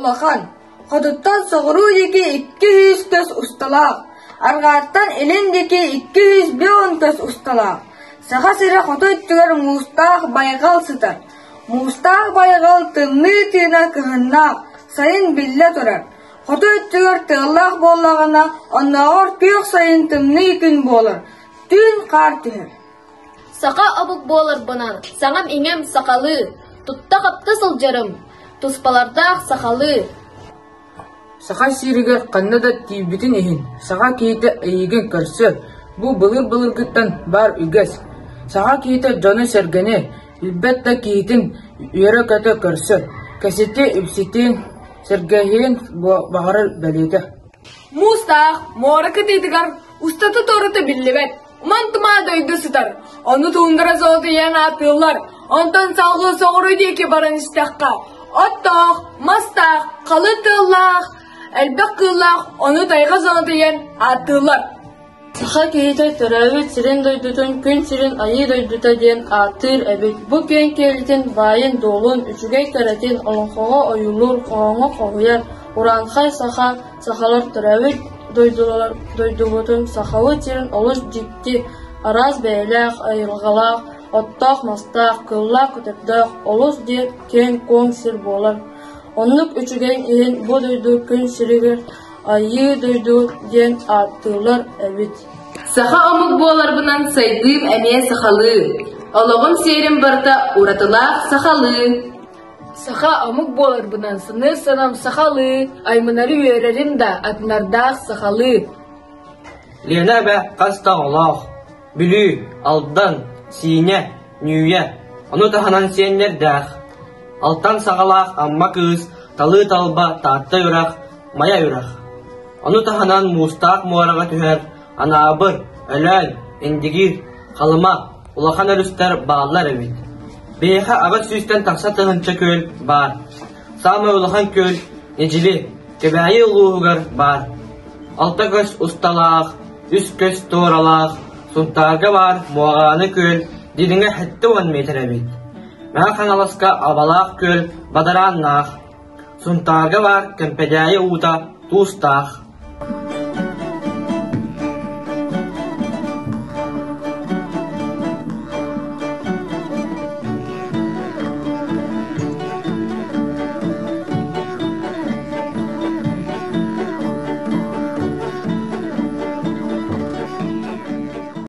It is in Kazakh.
улахан. Хотуттан соғыру-деки 200 көс ұсталақ. Арғаттан елен-деки 210 көс ұсталақ. Саға сірі хоту өттігер мұстақ байғал сытар. Мұстақ байғал тымны тыына кығыннақ, сайын білі тұрар. Хоту өттігер тығылақ болағына, оннағыр күйік сайын тымны күн болыр. Түн қар түхір. Сақа абық болыр бұнан, саңам еңем сақалы. Тұтта қапты сылжарым, тұспалардақ сақалы. Сақа сирігер қаннада тейбітін ехін. Сақа кейті әйеген көрсі. Бұл бұлыр күттен бар үгес. Сақа кейті жоны сәргені. Үлбәтті кейтін үйері көті көрсі. Кәсетті үпсетен сәргейін бағырыр бәлеті. Мұстақ, моры кітейдігар, ұстаты торыты білібет. Уман тұма дөйді сытар. Оны туындыра зоғды ең атылар. Онтан салғы соғыры дейке барын істаққа. Оттақ, мастақ, қалы тыллақ, әлбәк қыллақ, оны тайға зоғды ең атылар. Сақа кейті түрәуі сирен дойдутын, күн сирен айы дойдута ден атыр әбет. Бұл кен келітін байын долын, үшігей кәретін олынқоға ойылыр, қоңы қоғыяр. Уранқай сақалар түрәуі дойдуғытын, сақалы сирен олыш жипті, араз бәйләқ, айылғалақ, оттақ, мастақ, кыллақ, күтіпдақ, олыс дер кен коң сир болар. Онлық үшігей ең бұл дойду күн сирігер, айы дойду ден аттылар әбет. Саха омук болар бынан сайдым әме сахалы. Олығын серім барта уратылақ сахалы. Саха омук болар бынан сыны сынам сахалы. Аймынары үйерерім да атнардақ сахалы. Лена бә қаста олақ. Бүлі, алдан, сине, нүйе. Оны таханан сенлер дәқ. Алтан сағалақ, амма кыз, талы талба, татты үрақ, мая үрақ. Оны таханан мұстақ муараға түхер, анабыр, өлән, эндігір, қалыма, улахан өрістер бағалар әвет. Бейхі ағыз сүйістен тақса тұғынча көл бар. Самы улахан көл, нежілі, көбәйі ұлғығығар бар. Алта көз ұсталақ, үс көз тоғыралақ, сұнтарға бар, муағаны көл, дедіңе хәтті оған метр әвет. Мәң қаңаласқа абалақ көл, бадараннақ. Сұнтарға бар, кәмпәдәйі ұта, туыстақ.